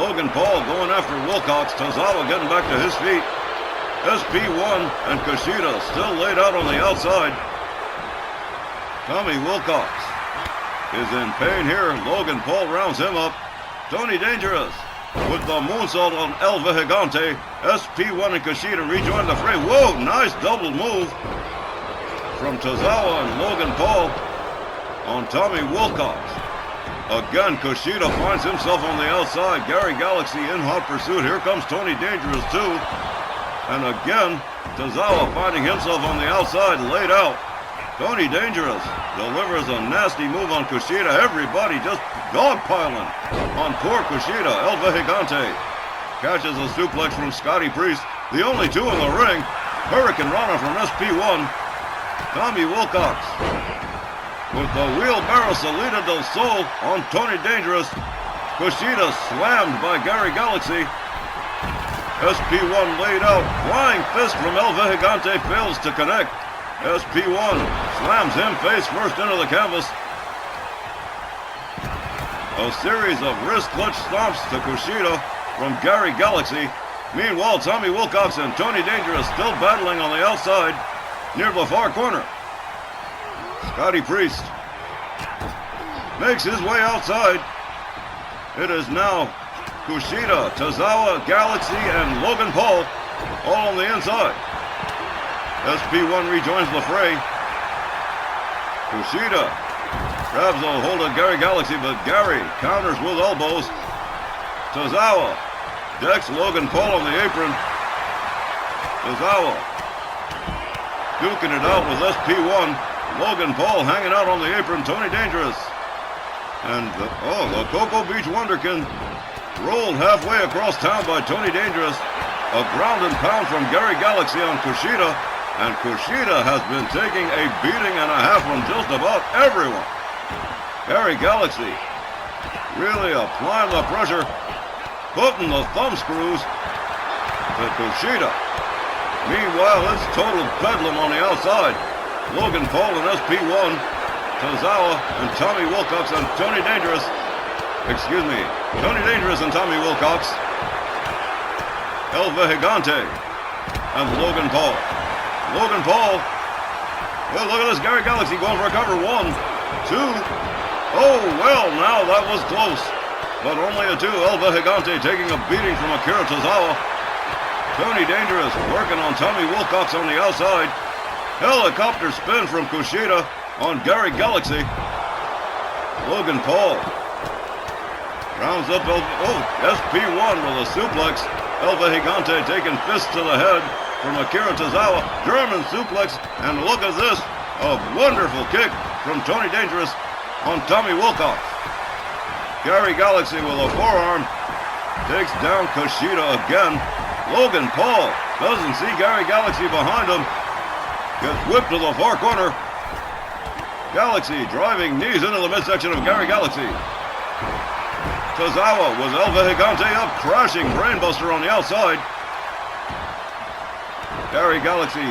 Logan Paul going after Wilcox. Tozawa getting back to his feet. SP1 and Kushida still laid out on the outside. Tommy Wilcox is in pain here. Logan Paul rounds him up. Tony Dangerous with the moonsault on El Vejigante. SP1 and Kushida rejoin the fray. Whoa, nice double move from Tozawa and Logan Paul on Tommy Wilcox. Again, Kushida finds himself on the outside. Gary Galaxy in hot pursuit. Here comes Tony Dangerous too. And again, Tozawa finding himself on the outside, laid out. Tony Dangerous delivers a nasty move on Kushida. Everybody just dogpiling on poor Kushida. El Vejigante catches a suplex from Scotty Priest. The only two in the ring. Hurricane Rana from SP1. Tommy Wilcox with the wheelbarrow Salida del Sol on Tony Dangerous. Kushida slammed by Gary Galaxy. SP1 laid out. Flying fist from El Vejigante fails to connect. SP1 slams him face first into the canvas. A series of wrist clutch stomps to Kushida from Gary Galaxy. Meanwhile, Tommy Wilcox and Tony Dangerous still battling on the outside near the far corner. Scotty Priest makes his way outside. It is now Kushida, Tozawa, Galaxy, and Logan Paul all on the inside. SP1 rejoins the fray. Kushida grabs a hold of Gary Galaxy, but Gary counters with elbows. Tozawa decks Logan Paul on the apron. Tozawa duking it out with SP1. Logan Paul hanging out on the apron. Tony Dangerous. And the Cocoa Beach Wonderkin rolled halfway across town by Tony Dangerous. A ground and pound from Gary Galaxy on Kushida. And Kushida has been taking a beating and a half from just about everyone. Gary Galaxy really applying the pressure, putting the thumb screws to Kushida. Meanwhile, it's total bedlam on the outside. Logan Paul and SP1, Tozawa and Tommy Wilcox and Tony Dangerous. Tony Dangerous and Tommy Wilcox. El Vejigante and Logan Paul. Logan Paul. Well, look at this. Gary Galaxy going for a cover. 1, 2. Oh, well, now that was close. But only a 2. El Vejigante taking a beating from Akira Tozawa. Tony Dangerous working on Tommy Wilcox on the outside. Helicopter spin from Kushida on Gary Galaxy. Logan Paul rounds up SP1 with a suplex. El Vejigante taking fists to the head from Akira Tozawa. German suplex, and look at this. A wonderful kick from Tony Dangerous on Tommy Wilcox. Gary Galaxy with a forearm takes down Kushida again. Logan Paul doesn't see Gary Galaxy behind him. Gets whipped to the far corner. Galaxy driving knees into the midsection of Gary Galaxy. Tozawa with El Vejigante up, crashing brainbuster on the outside. Gary Galaxy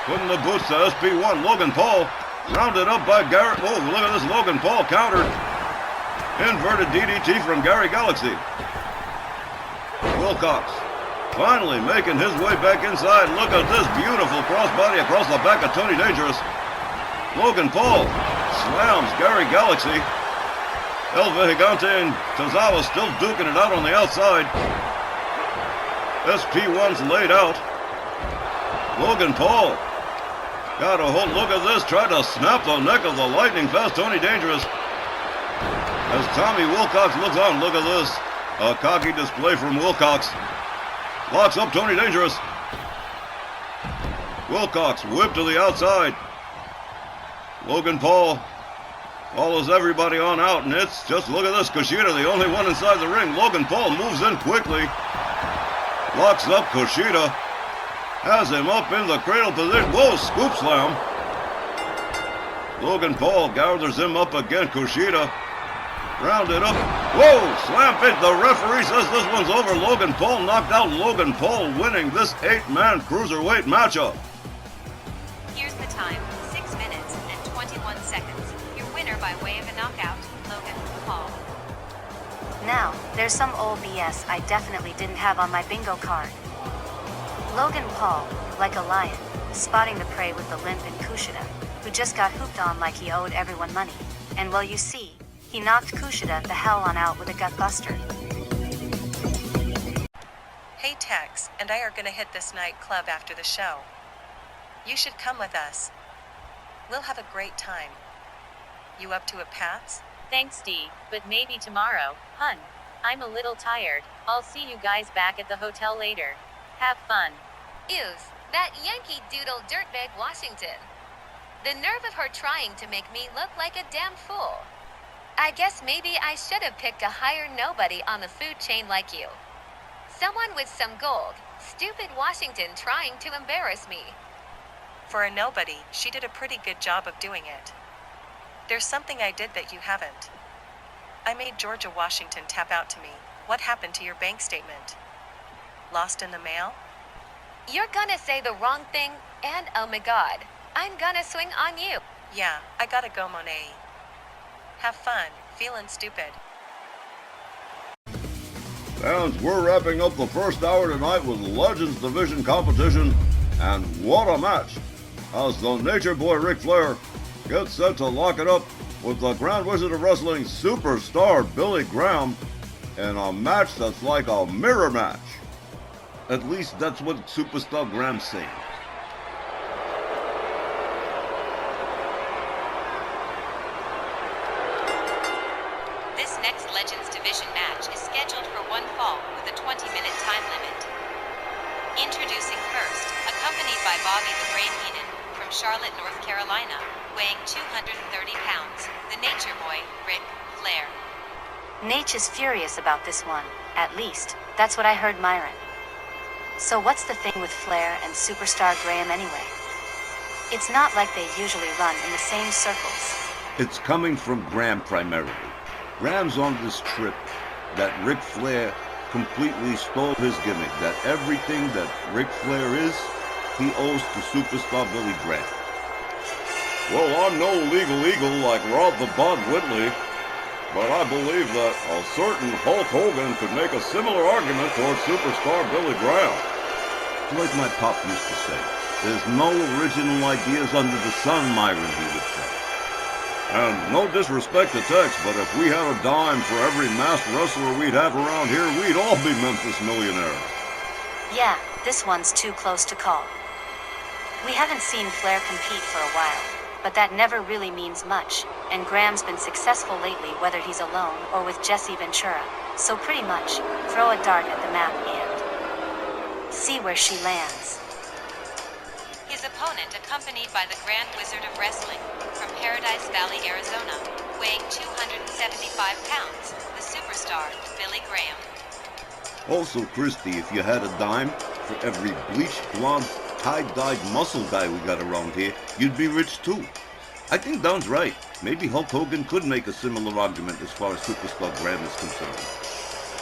putting the boots to SP1. Logan Paul rounded up by Gary. Oh, look at this. Logan Paul countered. Inverted DDT from Gary Galaxy. Wilcox finally making his way back inside. Look at this beautiful crossbody across the back of Tony Dangerous. Logan Paul slams Gary Galaxy. El Vejigante and Tozawa still duking it out on the outside. SP1's laid out. Logan Paul got a hold. Look at this. Tried to snap the neck of the lightning fast Tony Dangerous. As Tommy Wilcox looks on, look at this. A cocky display from Wilcox. Locks up Tony Dangerous. Wilcox whipped to the outside. Logan Paul follows everybody on out, and it's just, look at this. Kushida, the only one inside the ring. Logan Paul moves in quickly. Locks up Kushida. Has him up in the cradle position. Whoa, scoop slam. Logan Paul gathers him up again. Kushida rounded up. Whoa, slam fit. The referee says this one's over. Logan Paul knocked out. Logan Paul winning this 8-man cruiserweight matchup. Here's the time, 6 minutes and 21 seconds. Your winner by way of a knockout, Logan Paul. Now, there's some old BS I definitely didn't have on my bingo card. Logan Paul, like a lion, spotting the prey with the limp in Kushida, who just got hooped on like he owed everyone money. And well, you see, he knocked Kushida the hell on out with a gut buster. Hey Tex, and I are gonna hit this nightclub after the show. You should come with us. We'll have a great time. You up to it, Pats? Thanks, Dee, but maybe tomorrow, hun. I'm a little tired. I'll see you guys back at the hotel later. Have fun. Ews, that Yankee Doodle dirtbag Washington. The nerve of her trying to make me look like a damn fool. I guess maybe I should have picked a higher nobody on the food chain like you. Someone with some gold. Stupid Washington trying to embarrass me. For a nobody, she did a pretty good job of doing it. There's something I did that you haven't. I made Georgia Washington tap out to me. What happened to your bank statement? Lost in the mail? You're gonna say the wrong thing, and oh my god, I'm gonna swing on you. Yeah, I gotta go, Monet. Have fun, feeling stupid. Fans, we're wrapping up the first hour tonight with Legends Division competition, and what a match! As the Nature Boy Ric Flair gets set to lock it up with the Grand Wizard of Wrestling superstar Billy Graham in a match that's like a mirror match. At least that's what Superstar Graham's saying. This next Legends Division match is scheduled for one fall with a 20-minute time limit. Introducing first, accompanied by Bobby the Brain Heenan from Charlotte, North Carolina, weighing 230 pounds, the Nature Boy, Ric Flair. Nate is furious about this one, at least, that's what I heard Myron. So what's the thing with Flair and Superstar Graham anyway? It's not like they usually run in the same circles. It's coming from Graham primarily. Graham's on this trip that Ric Flair completely stole his gimmick, that everything that Ric Flair is, he owes to Superstar Billy Graham. Well, I'm no legal eagle like Rod the Bod Whitley, but I believe that a certain Hulk Hogan could make a similar argument towards Superstar Billy Graham. Like my pop used to say, there's no original ideas under the sun, Myron, he would say. And no disrespect to Tex, but if we had a dime for every masked wrestler we'd have around here, we'd all be Memphis millionaires. Yeah, this one's too close to call. We haven't seen Flair compete for a while, but that never really means much, and Graham's been successful lately whether he's alone or with Jesse Ventura, so pretty much, throw a dart at the map and see where she lands. His opponent accompanied by the Grand Wizard of Wrestling from Paradise Valley, Arizona, weighing 275 pounds, the superstar, Billy Graham. Also, Christy, if you had a dime for every bleached, blonde, tie-dyed muscle guy we got around here, you'd be rich too. I think Don's right. Maybe Hulk Hogan could make a similar argument as far as Superstar Graham is concerned.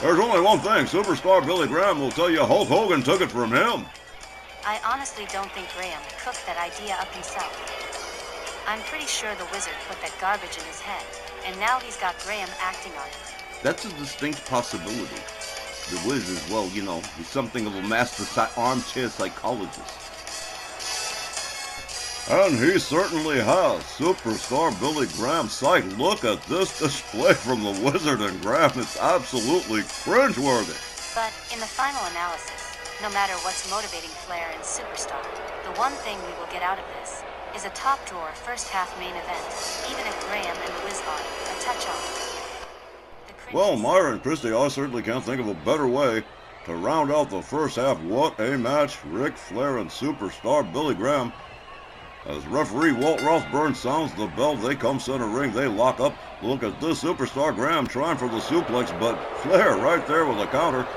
There's only one thing, Superstar Billy Graham will tell you Hulk Hogan took it from him. I honestly don't think Graham cooked that idea up himself. I'm pretty sure the wizard put that garbage in his head, and now he's got Graham acting on it. That's a distinct possibility. The Wiz is, well, you know, he's something of a master armchair psychologist. And he certainly has. Superstar Billy Graham psych. Look at this display from the Wizard and Graham. It's absolutely cringeworthy. But in the final analysis, no matter what's motivating Flair and Superstar, the one thing we will get out of this is a top-drawer first-half main event, even if Graham and the Wiz are a touch off. Well, Myra and Christy, I certainly can't think of a better way to round out the first half. What a match. Ric Flair and Superstar Billy Graham. As referee Walt Rothburn sounds the bell, they come center ring, they lock up. Look at this, Superstar Graham trying for the suplex, but Flair right there with a counter.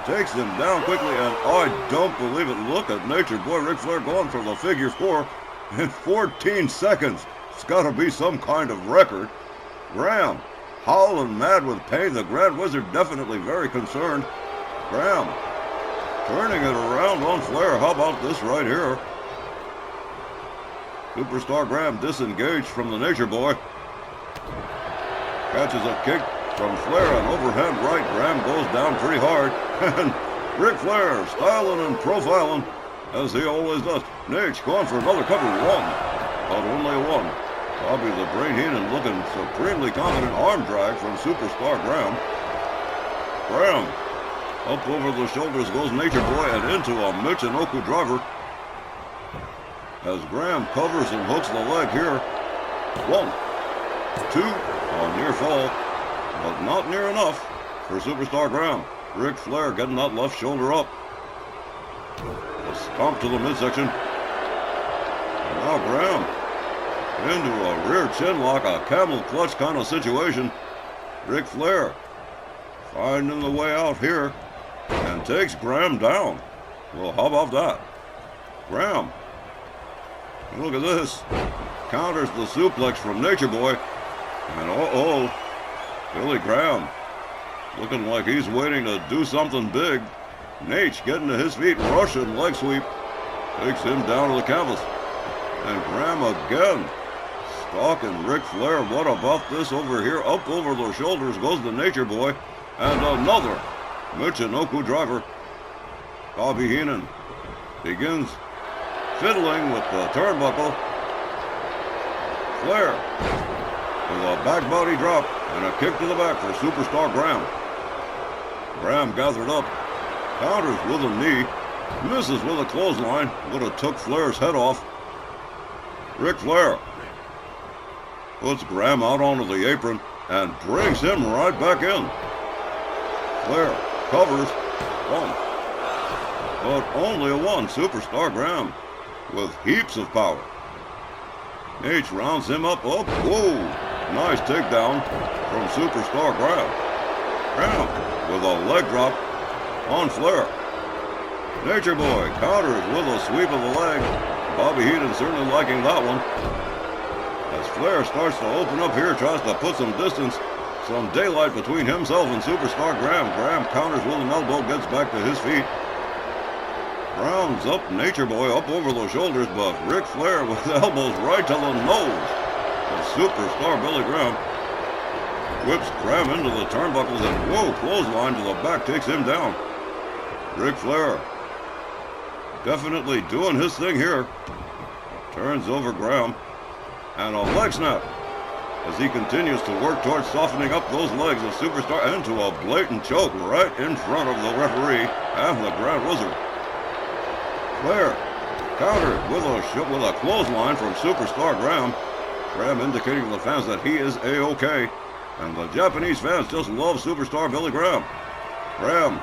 Takes him down quickly, and I don't believe it. Look at Nature Boy Ric Flair going for the figure four in 14 seconds. It's got to be some kind of record. Graham, howling mad with pain. The Grand Wizard definitely very concerned. Graham, turning it around on Flair. How about this right here? Superstar Graham disengaged from the Nature Boy. Catches a kick from Flair, an overhand right. Graham goes down pretty hard. And Ric Flair styling and profiling as he always does. Nate going for another cover. One, but only one. Bobby the Brain Heenan looking supremely confident. Arm drag from Superstar Graham. Graham up over the shoulders goes Nature Boy and into a Michinoku driver. As Graham covers and hooks the leg here. 1, 2, a near fall, but not near enough for Superstar Graham. Ric Flair getting that left shoulder up. A stomp to the midsection. And now Graham into a rear chin lock, a camel clutch kind of situation. Ric Flair finding the way out here and takes Graham down. Well, how about that? Graham, look at this. Counters the suplex from Nature Boy. And Billy Graham looking like he's waiting to do something big. Nate getting to his feet, Russian leg sweep. Takes him down to the canvas. And Graham again stalking Ric Flair. What about this over here? Up over the shoulders goes the Nature Boy. And another Michinoku driver. Bobby Heenan begins fiddling with the turnbuckle. Flair with a back body drop and a kick to the back for Superstar Graham. Graham gathered up, counters with a knee, misses with a clothesline, would have took Flair's head off. Ric Flair puts Graham out onto the apron and brings him right back in. Flair covers one, but only a one. Superstar Graham with heaps of power. Nate rounds him up. Oh, whoa! Nice takedown from Superstar Graham. Graham with a leg drop on Flair. Nature Boy counters with a sweep of the leg. Bobby Heenan certainly liking that one. As Flair starts to open up here, tries to put some distance, some daylight between himself and Superstar Graham. Graham counters with an elbow, gets back to his feet. Rounds up Nature Boy up over the shoulders, but Ric Flair with elbows right to the nose of Superstar Billy Graham. Whips Graham into the turnbuckles and whoa, clothesline to the back, takes him down. Ric Flair definitely doing his thing here. Turns over Graham and a leg snap as he continues to work towards softening up those legs of Superstar into a blatant choke right in front of the referee and the Grand Wizard. Flair countered with a clothesline from Superstar Graham. Graham indicating to the fans that he is A-OK. And the Japanese fans just love Superstar Billy Graham. Graham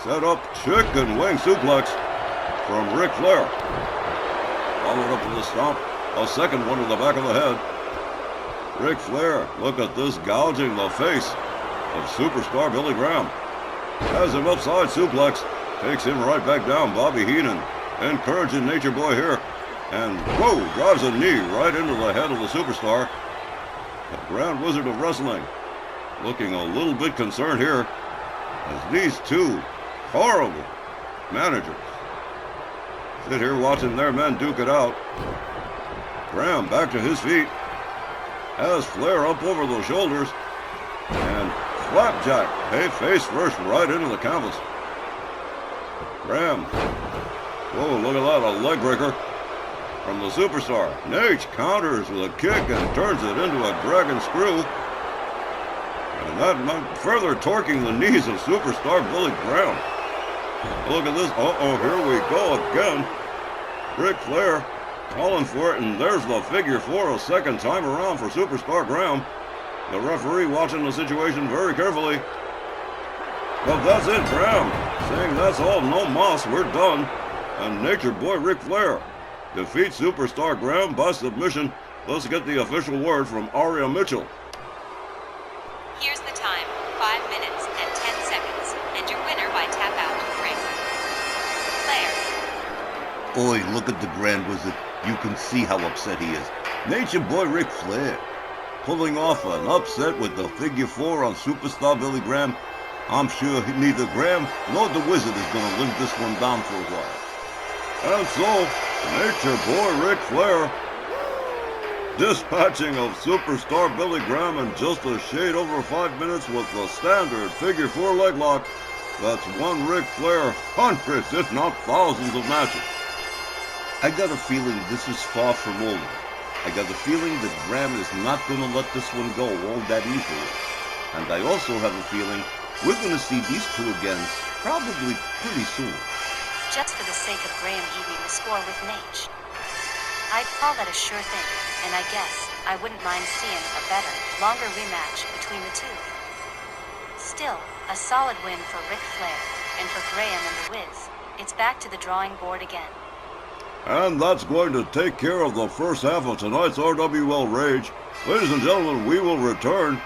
set up chicken wing suplex from Ric Flair. Followed up with a stomp. A second one to the back of the head. Ric Flair, look at this, gouging the face of Superstar Billy Graham. Has him upside suplex. Takes him right back down. Bobby Heenan encouraging Nature Boy here. And whoa, drives a knee right into the head of the Superstar. The Grand Wizard of Wrestling looking a little bit concerned here as these two horrible managers sit here watching their men duke it out. Graham back to his feet. Has Flair up over the shoulders. And flapjack, hey, face first right into the canvas. Graham. Whoa, look at that, a leg breaker from the Superstar. Nate counters with a kick and turns it into a dragon screw. And that further torquing the knees of Superstar Billy Graham. Look at this. Uh-oh, here we go again. Ric Flair calling for it, and there's the figure four a second time around for Superstar Graham. The referee watching the situation very carefully. But that's it, Graham saying that's all, no mas, we're done. And Nature Boy Ric Flair defeats Superstar Graham by submission. Let's get the official word from Aria Mitchell. Here's the time, 5 minutes and 10 seconds, and your winner by tap out, Ric Flair. Oi, look at the Grand Wizard. You can see how upset he is. Nature Boy Ric Flair pulling off an upset with the figure four on Superstar Billy Graham. I'm sure neither Graham nor the Wizard is going to live this one down for a while. And so, Nature Boy Ric Flair dispatching of Superstar Billy Graham in just a shade over 5 minutes with the standard figure four leg lock that's won Ric Flair hundreds, if not thousands of matches. I got a feeling this is far from over. I got a feeling that Graham is not going to let this one go all that easily. And I also have a feeling we're going to see these two again probably pretty soon. Just for the sake of Graham evening the score with Nate. I'd call that a sure thing, and I guess I wouldn't mind seeing a better, longer rematch between the two. Still, a solid win for Ric Flair, and for Graham and the Wiz. It's back to the drawing board again. And that's going to take care of the first half of tonight's RWL Rage. Ladies and gentlemen, we will return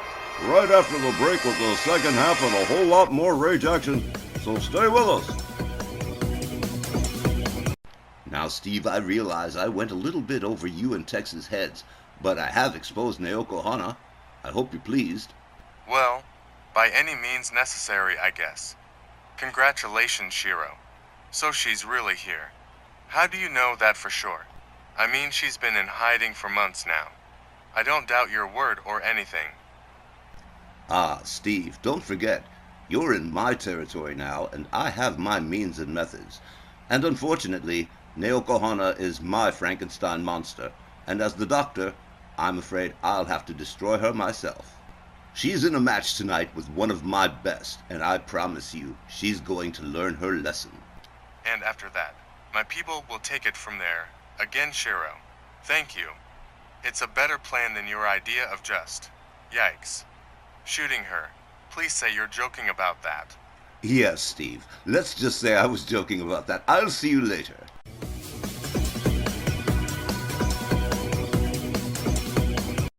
right after the break with the second half and a whole lot more Rage action. So stay with us. Now, Steve, I realize I went a little bit over you and Tex's heads, but I have exposed Naoko Hana. I hope you're pleased. Well, by any means necessary, I guess. Congratulations, Shiro. So she's really here. How do you know that for sure? I mean, she's been in hiding for months now. I don't doubt your word or anything. Ah, Steve, don't forget, you're in my territory now, and I have my means and methods. And unfortunately, Naoko Hana is my Frankenstein monster, and as the doctor, I'm afraid I'll have to destroy her myself. She's in a match tonight with one of my best, and I promise you, she's going to learn her lesson. And after that, my people will take it from there. Again, Shiro, thank you. It's a better plan than your idea of just, yikes, shooting her. Please say you're joking about that. Yes, Steve, let's just say I was joking about that. I'll see you later.